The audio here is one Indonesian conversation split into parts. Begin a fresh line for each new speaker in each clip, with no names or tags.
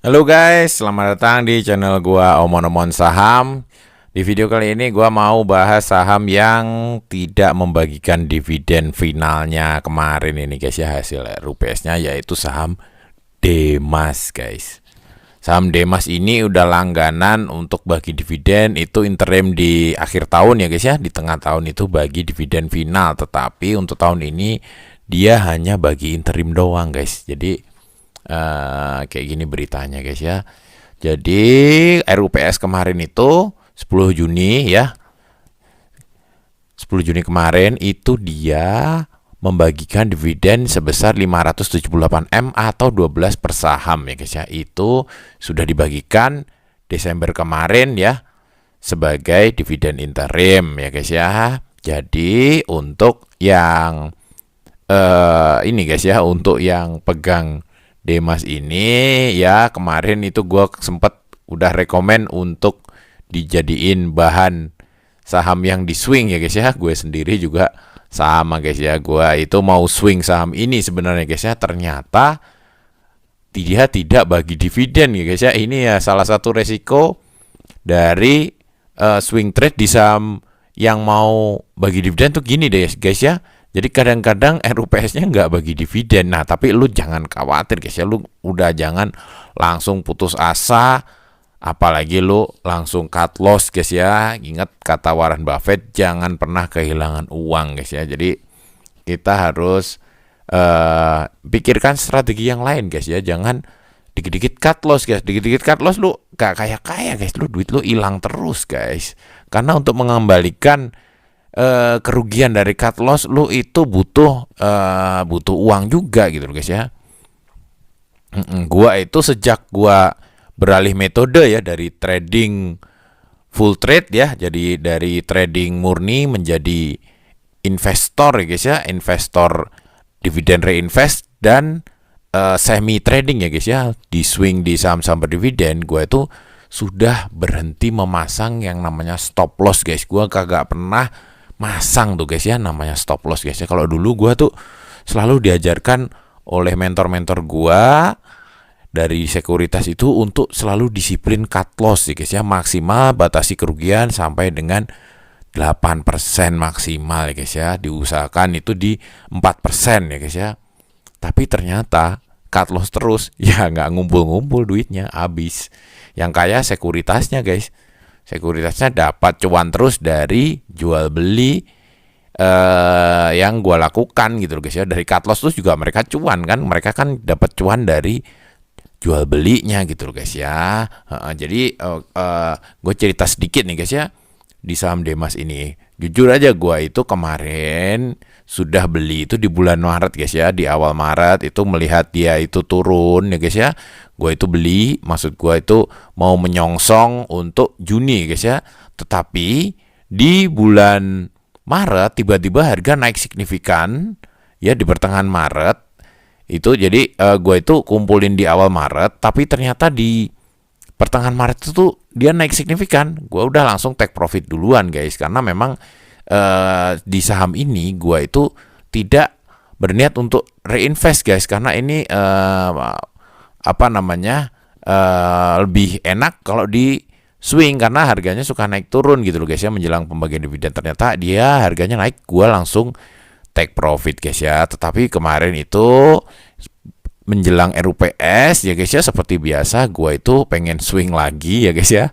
Halo guys, selamat datang di channel gua Omon-Omon Saham. Di video kali ini gua mau bahas saham yang tidak membagikan dividen finalnya kemarin ini guys ya, hasil RUPS-nya, yaitu saham Demas guys. Saham Demas ini udah langganan untuk bagi dividen, itu interim di akhir tahun ya guys ya, di tengah tahun itu bagi dividen final, tetapi untuk tahun ini dia hanya bagi interim doang guys. Jadi kayak gini beritanya guys ya. Jadi RUPS kemarin itu 10 Juni ya. 10 Juni kemarin itu dia membagikan dividen sebesar 578 M atau 12 per saham ya guys ya. Itu sudah dibagikan Desember kemarin ya sebagai dividen interim ya guys ya. Jadi untuk yang ini guys ya, untuk yang pegang Demas ini ya, kemarin itu gue sempet udah rekomen untuk dijadiin bahan saham yang di swing ya guys ya. Gue sendiri juga sama guys ya, gue itu mau swing saham ini sebenarnya guys ya, ternyata dia tidak bagi dividen ya guys ya. Ini ya salah satu resiko dari swing trade di saham yang mau bagi dividen tuh gini deh guys ya. Jadi kadang-kadang RUPS-nya nggak bagi dividen. Nah, tapi lu jangan khawatir guys ya. Lu udah jangan langsung putus asa. Apalagi lu langsung cut loss guys ya. Ingat kata Warren Buffett, jangan pernah kehilangan uang guys ya. Jadi kita harus pikirkan strategi yang lain guys ya. Jangan dikit-dikit cut loss guys. Dikit-dikit cut loss lu gak kaya-kaya guys. Lu duit lu hilang terus guys. Karena untuk mengembalikan kerugian dari cut loss lu itu butuh uang juga gitu guys ya. Gua itu sejak gua beralih metode ya dari trading full trade ya, jadi dari trading murni menjadi investor ya guys ya, investor dividen reinvest dan semi trading ya guys ya, di swing di saham-saham berdividen. Gua itu sudah berhenti memasang yang namanya stop loss guys. Gua kagak pernah masang tuh guys ya namanya stop loss guys ya. Kalau dulu gua tuh selalu diajarkan oleh mentor-mentor gua dari sekuritas itu untuk selalu disiplin cut loss ya guys ya, maksimal batasi kerugian sampai dengan 8% maksimal ya guys ya, diusahakan itu di 4% ya guys ya. Tapi ternyata cut loss terus ya, nggak ngumpul-ngumpul duitnya, habis. Yang kaya sekuritasnya guys. Sekuritasnya dapat cuan terus dari jual beli yang gue lakukan gitu loh guys ya. Dari cut loss terus juga mereka cuan kan, mereka kan dapat cuan dari jual belinya gitu loh guys ya. Jadi gue cerita sedikit nih guys ya di saham Demas ini. Jujur aja gue itu kemarin sudah beli itu di bulan Maret guys ya, di awal Maret itu melihat dia itu turun ya guys ya. Gue itu beli, maksud gue itu mau menyongsong untuk Juni guys ya. Tetapi di bulan Maret tiba-tiba harga naik signifikan ya di pertengahan Maret. Itu jadi gue itu kumpulin di awal Maret, tapi ternyata di pertengahan Maret itu dia naik signifikan. Gue udah langsung take profit duluan guys, karena memang di saham ini gue itu tidak berniat untuk reinvest guys, karena ini lebih enak kalau di swing karena harganya suka naik turun gitu loh guys ya menjelang pembagian dividen. Ternyata dia harganya naik, gue langsung take profit guys ya. Tetapi kemarin itu menjelang RUPS ya guys ya, seperti biasa gue itu pengen swing lagi ya guys ya.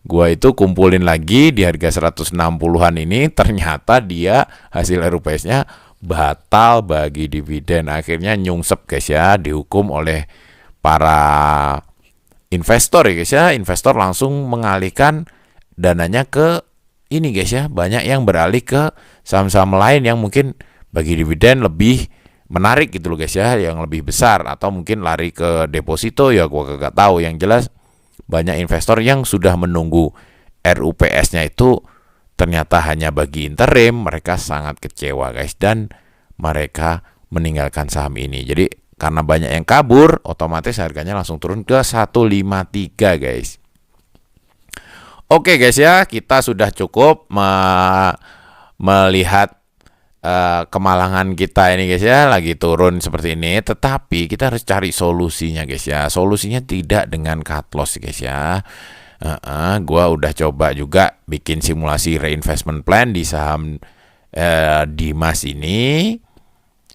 Gue itu kumpulin lagi di harga 160-an ini, ternyata dia hasil RUPS-nya batal bagi dividen. Akhirnya nyungsep guys ya, dihukum oleh para investor ya guys ya. Investor langsung mengalihkan dananya ke ini guys ya. Banyak yang beralih ke saham-saham lain yang mungkin bagi dividen lebih menarik gitu loh guys ya, yang lebih besar, atau mungkin lari ke deposito ya, gua kagak tahu. Yang jelas banyak investor yang sudah menunggu RUPS-nya itu ternyata hanya bagi interim. Mereka sangat kecewa guys dan mereka meninggalkan saham ini. Jadi karena banyak yang kabur, otomatis harganya langsung turun ke 153 guys. Oke guys ya, kita sudah cukup melihat kemalangan kita ini guys ya, lagi turun seperti ini, tetapi kita harus cari solusinya guys ya. Solusinya tidak dengan cut loss guys ya. Gua udah coba juga bikin simulasi reinvestment plan di saham Dimas ini.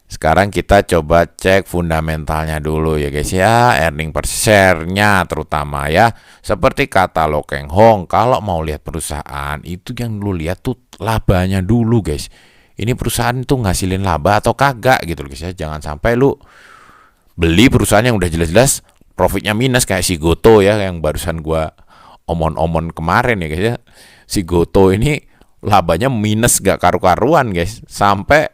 Sekarang kita coba cek fundamentalnya dulu ya guys ya, earning per share-nya terutama ya. Seperti kata Lo Keng Hong, kalau mau lihat perusahaan itu yang lu lihat tuh labanya dulu guys. Ini perusahaan tuh ngasilin laba atau kagak gitu loh guys ya. Jangan sampai lu beli perusahaan yang udah jelas-jelas profitnya minus kayak si Goto ya, yang barusan gua omon-omon kemarin ya guys ya. Si Goto ini labanya minus gak karu-karuan guys, sampai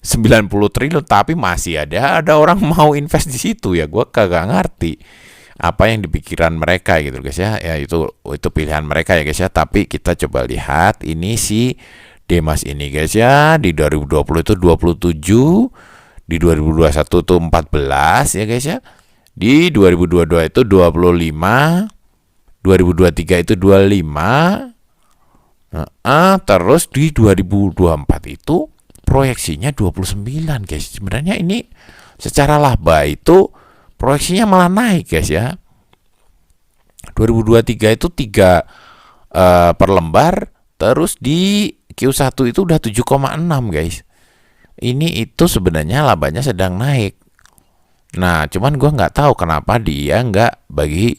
90 triliun, tapi masih ada orang mau invest di situ ya. Gua kagak ngerti apa yang dipikiran mereka gitu guys ya. Ya itu pilihan mereka ya guys ya. Tapi kita coba lihat ini si Dimas ini guys ya, di 2020 itu 27, di 2021 itu 14 ya guys ya. Di 2022 itu 25, 2023 itu 25. Terus di 2024 itu proyeksinya 29 guys. Sebenarnya ini secara laba itu proyeksinya malah naik guys ya. 2023 itu 3 per lembar, terus di Q1 itu udah 7,6 guys. Ini itu sebenarnya labanya sedang naik. Nah, cuman gue nggak tahu kenapa dia nggak bagi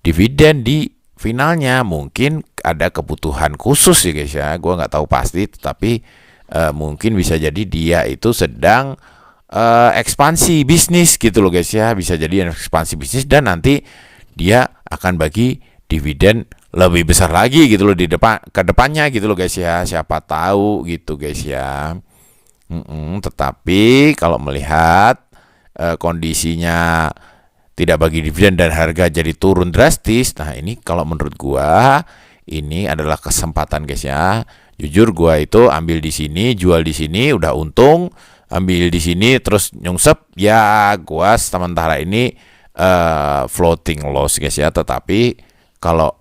dividen di finalnya. Mungkin ada kebutuhan khusus ya guys ya. Gue nggak tahu pasti, tetapi mungkin bisa jadi dia itu sedang ekspansi bisnis gitu loh guys ya. Bisa jadi ekspansi bisnis dan nanti dia akan bagi dividen lebih besar lagi gitu loh di depan, ke depannya gitu loh guys ya. Siapa tahu gitu guys ya. Tetapi kalau melihat kondisinya tidak bagi dividen dan harga jadi turun drastis, nah ini kalau menurut gua ini adalah kesempatan guys ya. Jujur gua itu ambil di sini, jual di sini udah untung, ambil di sini terus nyungsep ya. Gua sementara ini floating loss guys ya. Tetapi kalau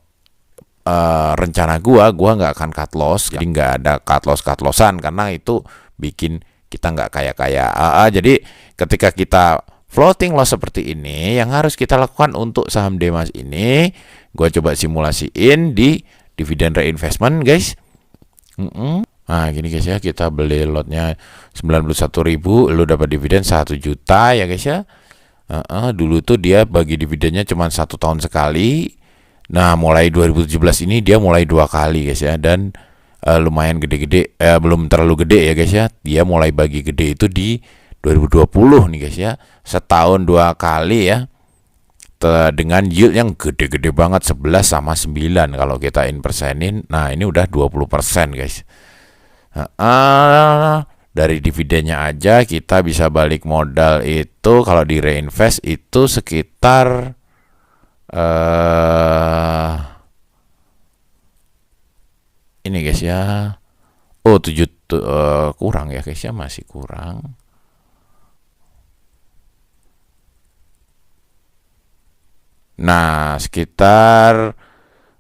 rencana gua nggak akan cut loss, jadi nggak ada cut lossan karena itu bikin kita nggak kaya. Jadi ketika kita floating loss seperti ini, yang harus kita lakukan untuk saham Dimas ini, gua coba simulasiin di dividen reinvestment guys. Nah gini guys ya, kita beli lotnya 91.000, lu dapat dividen 1 juta ya guys ya. Dulu tuh dia bagi dividennya cuma 1 tahun sekali. Nah mulai 2017 ini dia mulai 2 kali guys ya, dan lumayan gede-gede, belum terlalu gede ya guys ya. Dia mulai bagi gede itu di 2020 nih guys ya, setahun 2 kali ya, dengan yield yang gede-gede banget 11/9 kalau kita persenin. Nah ini udah 20% guys. Dari dividennya aja kita bisa balik modal itu kalau di reinvest itu sekitar ini guys ya. 7 kurang ya guys ya, masih kurang. Nah sekitar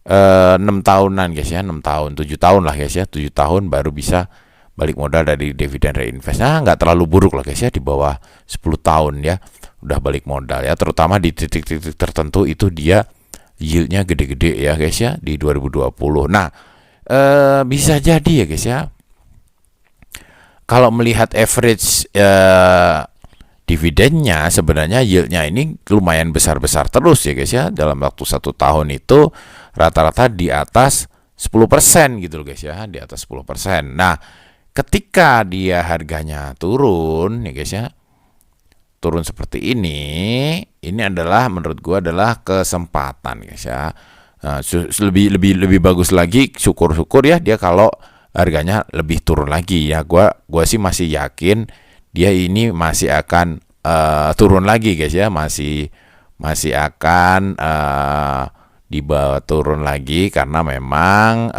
6 tahunan guys ya, 6 tahun, 7 tahun lah guys ya, 7 tahun baru bisa balik modal dari dividen reinvest. Nah nggak terlalu buruk lah guys ya, di bawah 10 tahun ya udah balik modal ya, terutama di titik-titik tertentu itu dia yieldnya gede-gede ya guys ya di 2020. Nah bisa jadi ya guys ya, kalau melihat average dividennya sebenarnya yieldnya ini lumayan besar-besar terus ya guys ya. Dalam waktu 1 tahun itu rata-rata di atas 10% gitu loh guys ya, di atas 10%. Nah ketika dia harganya turun ya guys ya, turun seperti ini adalah menurut gua adalah kesempatan guys ya. Nah, lebih bagus lagi, syukur-syukur ya dia kalau harganya lebih turun lagi ya. Gua sih masih yakin dia ini masih akan turun lagi guys ya, masih akan dibawa turun lagi karena memang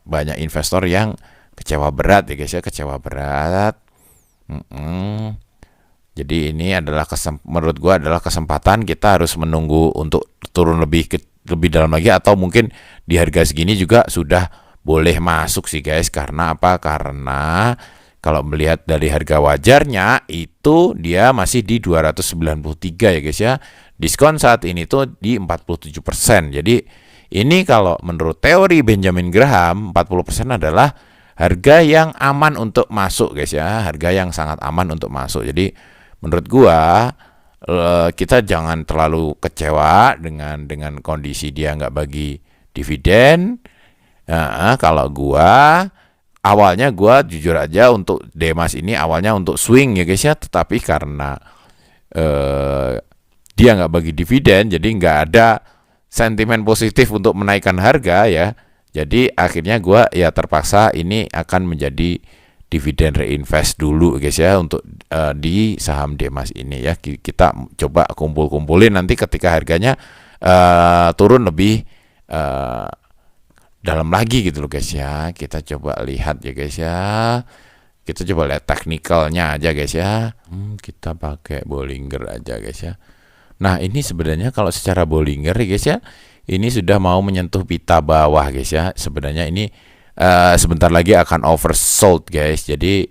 banyak investor yang kecewa berat ya guys ya, kecewa berat. Jadi ini adalah menurut gua adalah kesempatan. Kita harus menunggu untuk turun lebih dalam lagi, atau mungkin di harga segini juga sudah boleh masuk sih guys. Karena apa? Karena Kalau melihat dari harga wajarnya itu dia masih di 293 ya guys ya. Diskon saat ini tuh di 47%. Jadi ini kalau menurut teori Benjamin Graham 40% adalah harga yang aman untuk masuk guys ya. Harga yang sangat aman untuk masuk. Jadi menurut gua kita jangan terlalu kecewa dengan kondisi dia nggak bagi dividen. Kalau awalnya gua jujur aja untuk Demas ini awalnya untuk swing ya guys ya, tetapi karena dia nggak bagi dividen, jadi nggak ada sentimen positif untuk menaikkan harga ya. Jadi akhirnya gua ya terpaksa ini akan menjadi dividen reinvest dulu guys ya untuk di saham Demas ini ya. Kita coba kumpulin nanti ketika harganya turun lebih dalam lagi gitu loh guys ya. Kita coba lihat ya guys ya. Kita coba lihat teknikalnya aja guys ya. Kita pakai Bollinger aja guys ya. Nah ini sebenarnya kalau secara Bollinger ya guys ya, ini sudah mau menyentuh pita bawah guys ya. Sebenarnya ini sebentar lagi akan oversold guys. Jadi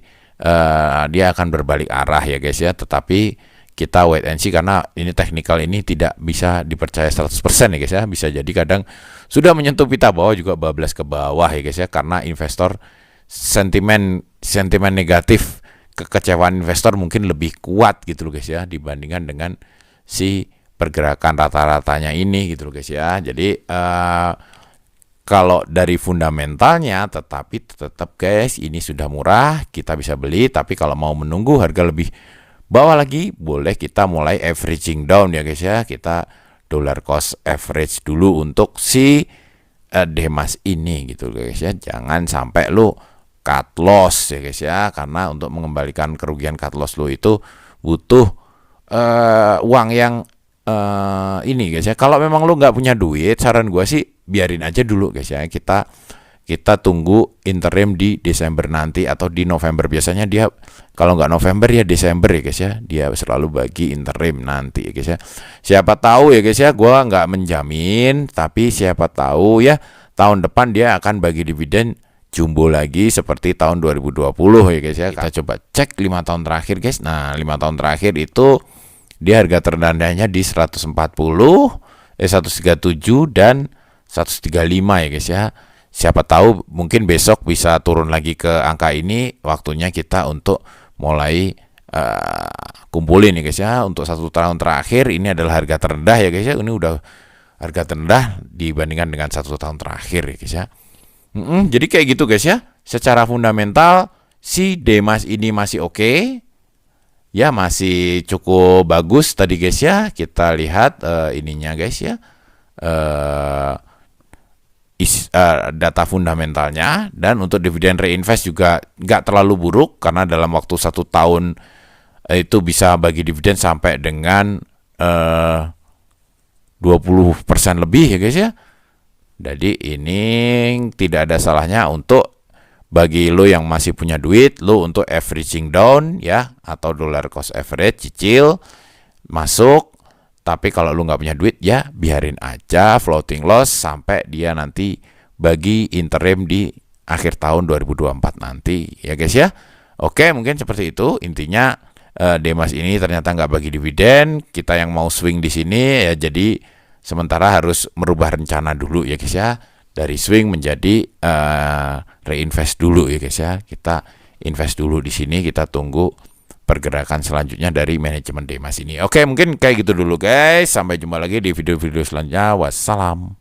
dia akan berbalik arah ya guys ya. Tetapi kita wait and see karena ini teknikal ini tidak bisa dipercaya 100% ya guys ya. Bisa jadi kadang sudah menyentuh pita bawah juga bablas ke bawah ya guys ya, karena investor sentimen negatif, kekecewaan investor mungkin lebih kuat gitu loh guys ya dibandingkan dengan si pergerakan rata-ratanya ini gitu loh guys ya. Jadi kalau dari fundamentalnya tetap guys ini sudah murah, kita bisa beli. Tapi kalau mau menunggu harga lebih bawah lagi, boleh kita mulai averaging down ya guys ya. Kita dollar cost average dulu untuk si Demas ini gitu guys ya. Jangan sampai lu cut loss ya guys ya, karena untuk mengembalikan kerugian cut loss lu itu butuh uang yang ini guys ya. Kalau memang lu nggak punya duit, saran gua sih biarin aja dulu guys ya. Kita tunggu interim di Desember nanti atau di November. Biasanya dia kalau nggak November ya Desember ya guys ya. Dia selalu bagi interim nanti ya guys ya. Siapa tahu ya guys ya, gua nggak menjamin, tapi siapa tahu ya tahun depan dia akan bagi dividen jumbo lagi seperti tahun 2020 ya guys ya. Kita coba cek 5 tahun terakhir guys. Nah 5 tahun terakhir itu dia harga terendahnya di 137 dan 135 ya guys ya. Siapa tahu mungkin besok bisa turun lagi ke angka ini. Waktunya kita untuk mulai kumpulin ya guys ya. Untuk 1 tahun terakhir ini adalah harga terendah ya guys ya. Ini udah harga terendah dibandingkan dengan 1 tahun terakhir ya guys ya. Jadi kayak gitu guys ya. Secara fundamental si Demas ini masih oke. Ya masih cukup bagus tadi guys ya. Kita lihat ininya guys ya. Data fundamentalnya. Dan untuk dividen reinvest juga nggak terlalu buruk, karena dalam waktu 1 tahun itu bisa bagi dividen sampai dengan 20% lebih ya guys ya. Jadi ini tidak ada salahnya untuk bagi lo yang masih punya duit, lo untuk averaging down ya, atau dollar cost average, cicil masuk. Tapi kalau lu nggak punya duit ya biarin aja floating loss sampai dia nanti bagi interim di akhir tahun 2024 nanti ya guys ya. Oke, mungkin seperti itu intinya. Demas ini ternyata nggak bagi dividen. Kita yang mau swing di sini ya, jadi sementara harus merubah rencana dulu ya guys ya. Dari swing menjadi reinvest dulu ya guys ya. Kita invest dulu di sini, kita tunggu pergerakan selanjutnya dari manajemen Demas ini. Oke, mungkin kayak gitu dulu guys. Sampai jumpa lagi di video-video selanjutnya. Wassalam.